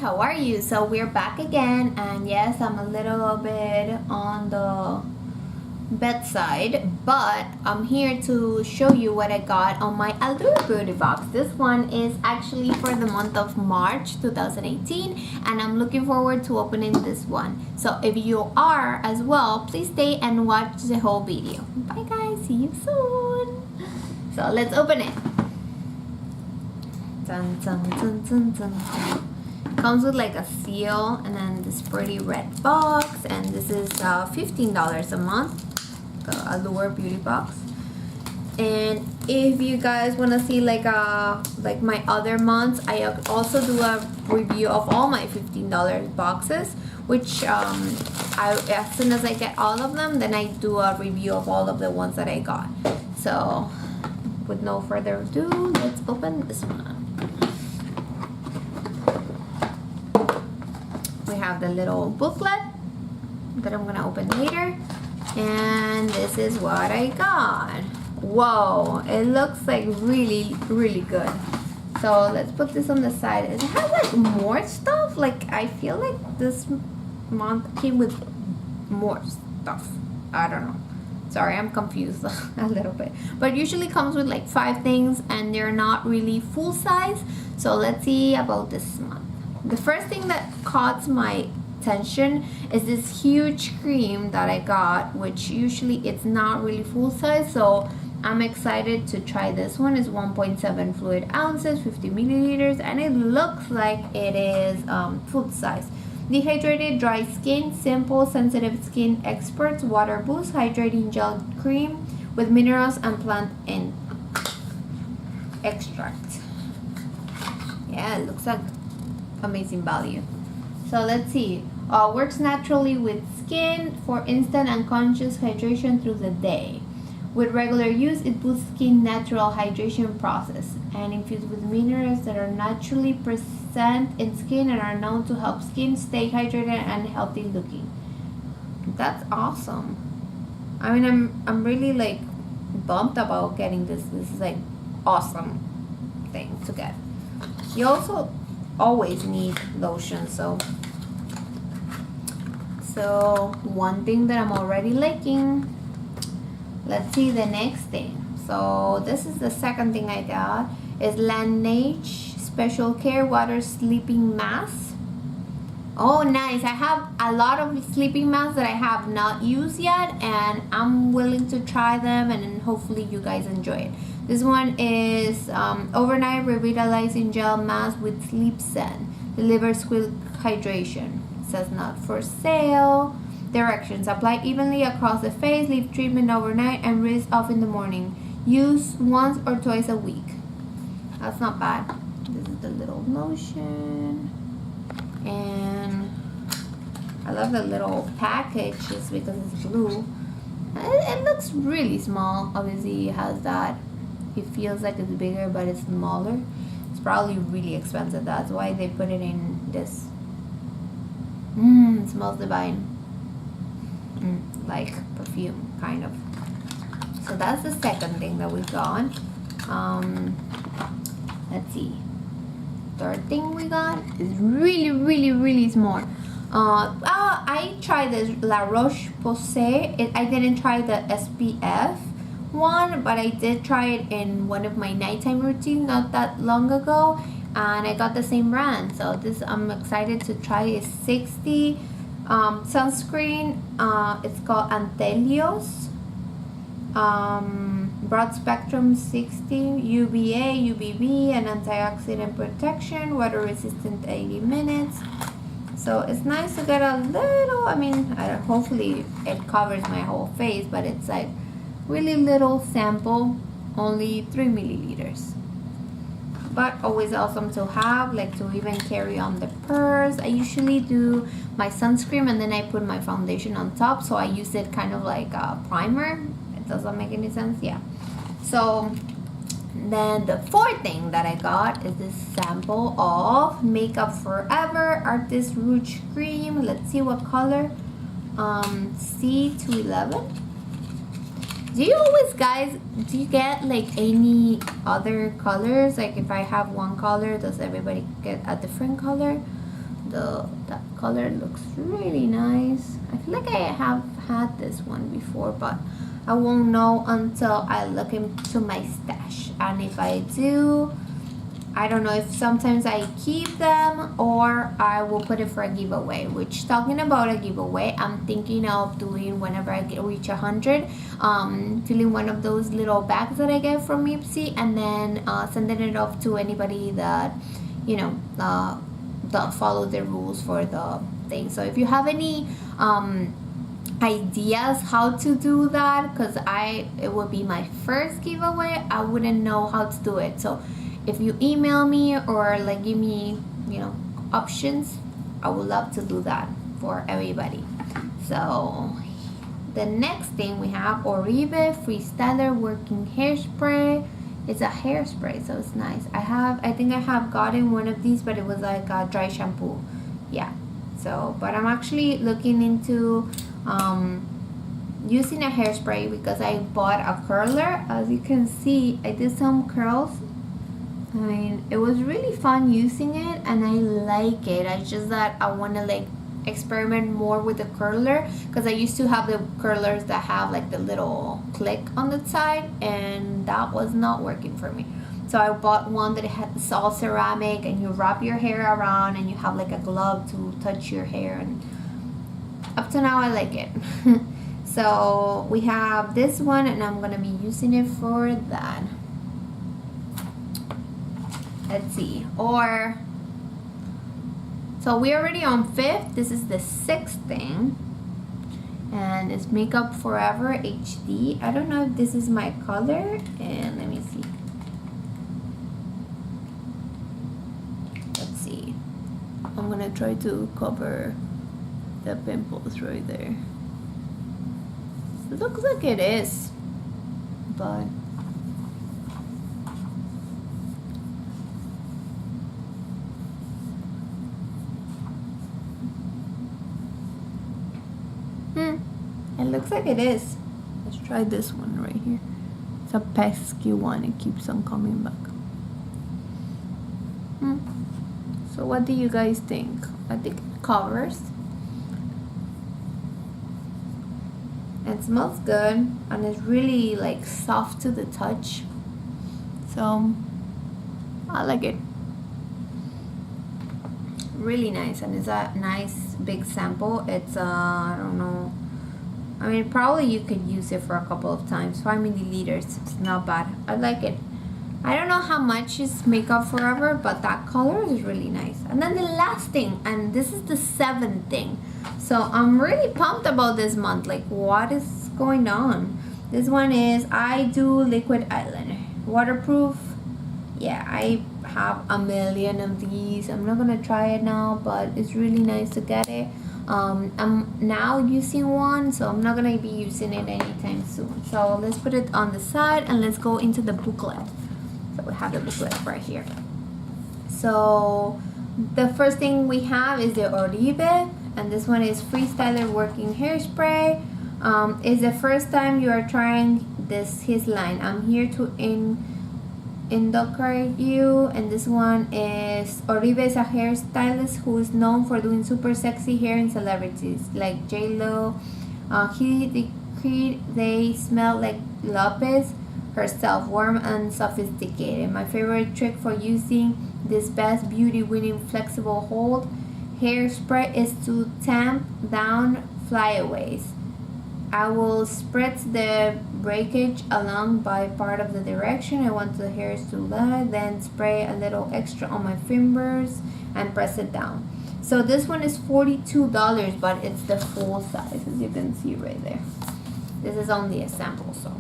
how are you? So we're back again, and yes, I'm a little bit on the bedside, but I'm here to show you what I got on my Allure beauty box. This one is actually for the month of March 2018, and I'm looking forward to opening this one. So if you are as well, please stay and watch the whole video. Bye guys, see you soon. So let's open it. Dun, dun, dun, dun, dun. Comes with like a seal and then this pretty red box, and this is $15 a month, the Allure beauty box. And if you guys want to see like my other months, I also do a review of all my $15 boxes, which as soon as I get all of them, then I do a review of all of the ones that I got. So with no further ado, let's open this one. We have the little booklet that I'm gonna open later, and this is what I got. Whoa, it looks like really good. So let's put this on the side. It has like more stuff. Like I feel like this month came with more stuff. I don't know. Sorry, I'm confused a little bit. But it usually comes with like 5 things, and they're not really full size. So let's see about this month. The first thing that caught my attention is this huge cream that I got, which usually it's not really full size, so I'm excited to try this one. It's 1.7 fluid ounces, 50 milliliters, and it looks like it is full size. Dehydrated dry skin, simple sensitive skin experts water boost hydrating gel cream with minerals and plant in extract. Yeah, it looks like amazing value. So let's see. Works naturally with skin for instant and conscious hydration through the day. With regular use, it boosts skin natural hydration process and infused with minerals that are naturally present in skin and are known to help skin stay hydrated and healthy looking. That's awesome. I mean, I'm really like bumped about getting this. This is like awesome thing to get. You also always need lotion, so one thing that I'm already liking. Let's see the next thing. So this is the second thing I got, is Laneige Special Care Water Sleeping Mask. Oh nice, I have a lot of sleeping masks that I have not used yet, and I'm willing to try them, and hopefully you guys enjoy it. This one is overnight revitalizing gel mask with sleep scent. Delivers quick hydration. It says not for sale. Directions: apply evenly across the face, leave treatment overnight, and rinse off in the morning. Use once or twice a week. That's not bad. This is the little lotion. And I love the little package just because it's blue. It looks really small. Obviously it has that. It feels like it's bigger, but it's smaller. It's probably really expensive. That's why they put it in this. It smells divine. Like perfume, kind of. So that's the second thing that we got. Let's see. Third thing we got is really small. I tried this La Roche-Posay. I didn't try the SPF one, but I did try it in one of my nighttime routines not that long ago, and I got the same brand. So this I'm excited to try. Is 60 sunscreen. It's called Antelios. Broad spectrum 60 UVA, UVB, and antioxidant protection, water resistant 80 minutes. So it's nice to get a little, I mean, hopefully it covers my whole face, but it's like really little sample, only 3 milliliters. But always awesome to have, like to even carry on the purse. I usually do my sunscreen and then I put my foundation on top, so I use it kind of like a primer. It doesn't make any sense, yeah. So then the fourth thing that I got is this sample of Makeup Forever Artist Rouge Cream. Let's see what color. C211. Do you always, guys, do you get like any other colors? Like if I have one color, does everybody get a different color? that color looks really nice. I feel like I have had this one before, but I won't know until I look into my stash. And if I do, I don't know if sometimes I keep them or I will put it for a giveaway. Which, talking about a giveaway, I'm thinking of doing whenever I reach 100, filling one of those little bags that I get from Ipsy, and then sending it off to anybody that, you know, that follow the rules for the thing. So if you have any ideas how to do that, because it would be my first giveaway, I wouldn't know how to do it. So if you email me or like give me, you know, options, I would love to do that for everybody. So the next thing we have Oribe Freestyler Working Hairspray. It's a hairspray, so it's nice. I think I have gotten one of these, but it was like a dry shampoo. Yeah. So, but I'm actually looking into using a hairspray because I bought a curler. As you can see, I did some curls. I mean, it was really fun using it and I like it. I just that I want to like experiment more with the curler, because I used to have the curlers that have like the little click on the side, and that was not working for me. So I bought one that it's all ceramic, and you wrap your hair around and you have like a glove to touch your hair, and up to now I like it. So we have this one and I'm gonna be using it for that. Let's see. Or so we're already on 5th. This is the 6th thing, and it's Makeup Forever HD. I don't know if this is my color, and let me see. Let's see. I'm gonna try to cover the pimples right there. It looks like it is, but it looks like it is. Let's try this one right here. It's a pesky one. It keeps on coming back. So what do you guys think? I think it covers. It smells good and it's really like soft to the touch. So I like it. Really nice, and it's a nice big sample. It's I don't know, I mean, probably you could use it for a couple of times. 5 milliliters. It's not bad. I like it. I don't know how much is Makeup Forever, but that color is really nice. And then the last thing, and this is the 7th thing. So I'm really pumped about this month. Like, what is going on? This one is I Do Liquid Eyeliner. Waterproof. Yeah, I have a million of these. I'm not gonna try it now, but it's really nice to get it. I'm now using one, so I'm not gonna be using it anytime soon. So let's put it on the side and let's go into the booklet. So we have the booklet right here. So the first thing we have is the Oribe, and this one is Freestyler Working Hairspray. It's the first time you are trying his line. I'm here to indoctrinate you, and this one is Oribe is a hairstylist who is known for doing super sexy hair in celebrities like J-Lo. He decreed they smell like Lopez herself, warm and sophisticated. My favorite trick for using this best beauty winning flexible hold hairspray is to tamp down flyaways. I will spread the breakage along by part of the direction I want the hairs to lie, then spray a little extra on my fingers and press it down. So this one is $42, but it's the full size, as you can see right there. This is only a sample, so.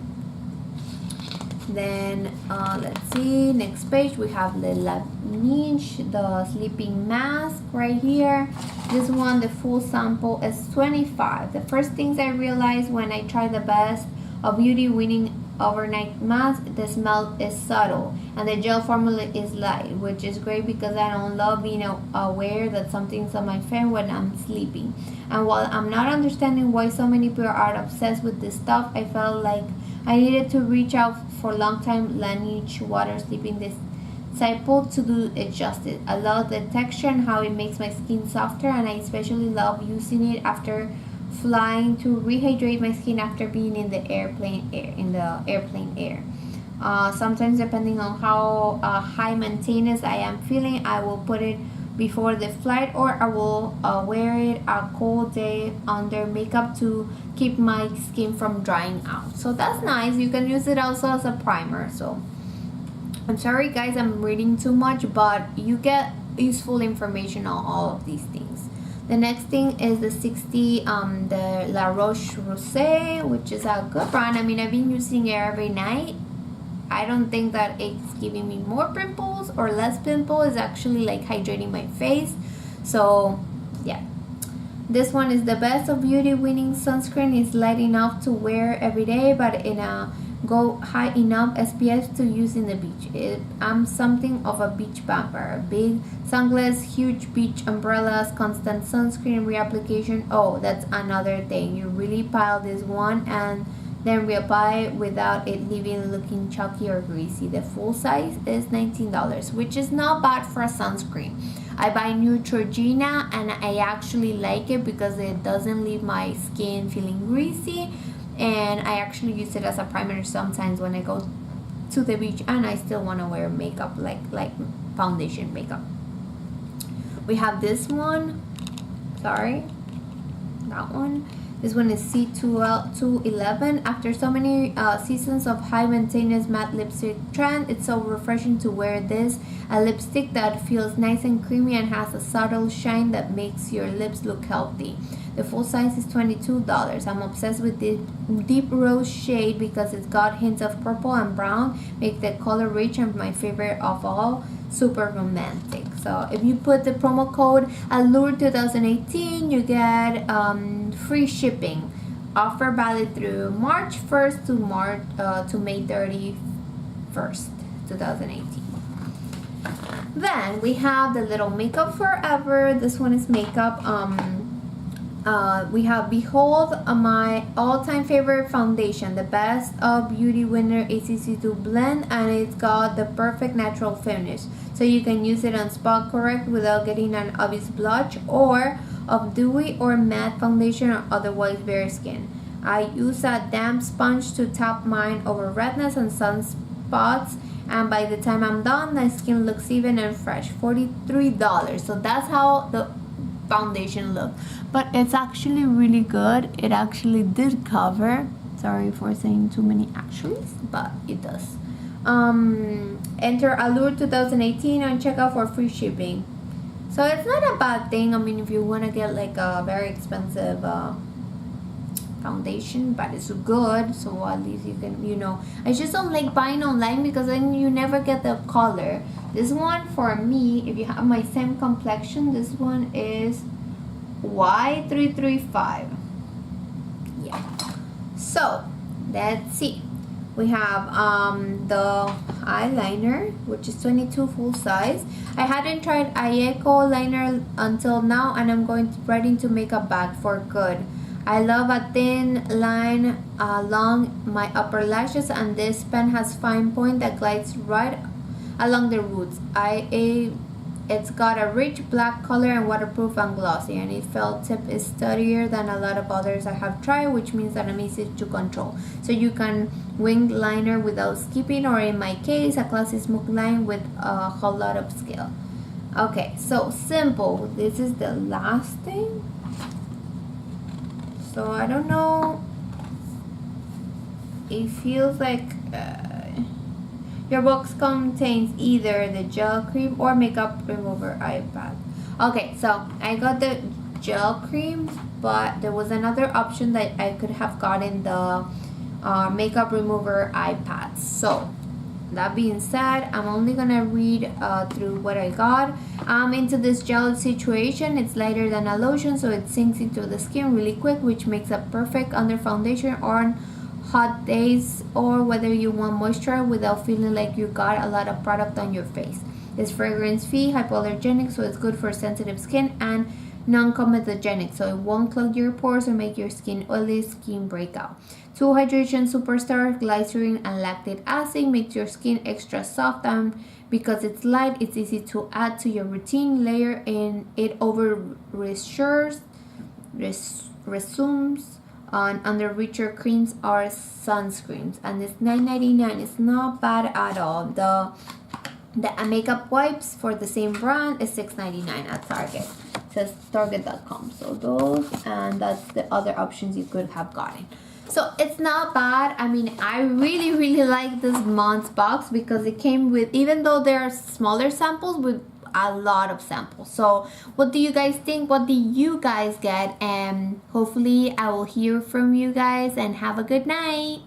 Then let's see, next page we have the Laneige, the sleeping mask right here. This one, the full sample is $25. The first things I realized when I tried the best of beauty winning overnight mask, the smell is subtle and the gel formula is light, which is great because I don't love being aware that something's on my face when I'm sleeping. And while I'm not understanding why so many people are obsessed with this stuff, I felt like I needed to reach out for a long time. Laneige water sleeping simple to do it justice. I love the texture and how it makes my skin softer, and I especially love using it after flying to rehydrate my skin after being in the airplane air. Sometimes depending on how high maintenance I am feeling, I will put it before the flight, or I will wear it a cold day under makeup to keep my skin from drying out. So that's nice. You can use it also as a primer. So I'm sorry guys, I'm reading too much, but you get useful information on all of these things. The next thing is the 60 the La Roche-Posay, which is a good brand. I mean, I've been using it every night. I don't think that it's giving me more pimples or less pimples. It's actually like hydrating my face. So yeah, this one is the best of beauty winning sunscreen. It's light enough to wear every day, but in a go high enough SPF to use in the beach. I'm something of a beach vampire. Big sunglasses, huge beach umbrellas, constant sunscreen reapplication. Oh, that's another thing. You really pile this one and then reapply without it leaving looking chalky or greasy. The full size is $19, which is not bad for a sunscreen. I buy Neutrogena and I actually like it because it doesn't leave my skin feeling greasy, and I actually use it as a primer sometimes when I go to the beach and I still want to wear makeup, like foundation makeup. We have this one, sorry, that one. This one is C211. After so many seasons of high maintenance matte lipstick trend, it's so refreshing to wear this. A lipstick that feels nice and creamy and has a subtle shine that makes your lips look healthy. The full size is $22. I'm obsessed with this deep rose shade because it's got hints of purple and brown, make the color rich, and my favorite of all, super romantic. So if you put the promo code ALLURE 2018, you get free shipping. Offer valid through March 1st to May 31st, 2018. Then we have the little Makeup Forever. This one is makeup. We have Behold, my all-time favorite foundation, the best of beauty winner ACC2 blend, and it's got the perfect natural finish, so you can use it on spot correct without getting an obvious blotch or of dewy or matte foundation or otherwise bare skin. I use a damp sponge to tap mine over redness and sunspots, and by the time I'm done, my skin looks even and fresh. $43. So that's how the foundation look, but it's actually really good. It actually did cover, sorry for saying too many actuallys, but it does. Enter ALLURE 2018 and check out for free shipping. So it's not a bad thing. I mean, if you want to get like a very expensive foundation, but it's good, so at least you can, you know. I just don't like buying online because then you never get the color. This one, for me, if you have my same complexion, this one is Y335. Yeah. So let's see. We have the eyeliner, which is 22 full size. I hadn't tried Ayeco liner until now, and I'm right into makeup bag for good. I love a thin line along my upper lashes, and this pen has fine point that glides right along the roots. It's got a rich black color and waterproof and glossy, and its felt tip is sturdier than a lot of others I have tried, which means that I'm easy to control. So you can wing liner without skipping, or in my case, a classy smooth line with a whole lot of skill. Okay, so simple. This is the last thing. So I don't know. It feels like your box contains either the gel cream or makeup remover eye pad. Okay, so I got the gel cream, but there was another option that I could have gotten the makeup remover eye pads. So that being said, I'm only gonna read through what I got. I'm into this gel situation. It's lighter than a lotion, so it sinks into the skin really quick, which makes it perfect under foundation or on hot days, or whether you want moisture without feeling like you got a lot of product on your face. It's fragrance free, hypoallergenic, so it's good for sensitive skin and non-comedogenic, so it won't clog your pores or make your skin oily, skin breakout. 2 hydration superstar, glycerin and lactic acid makes your skin extra soft, and because it's light, it's easy to add to your routine. Layer in it over resumes on under richer creams or sunscreens, and it's $9.99. It's not bad at all. The makeup wipes for the same brand is $6.99 at Target. It says Target.com. So those, and that's the other options you could have gotten. So it's not bad. I mean, I really like this month's box because it came with, even though there are smaller samples, with a lot of samples. So what do you guys think? What do you guys get? And hopefully I will hear from you guys, and have a good night.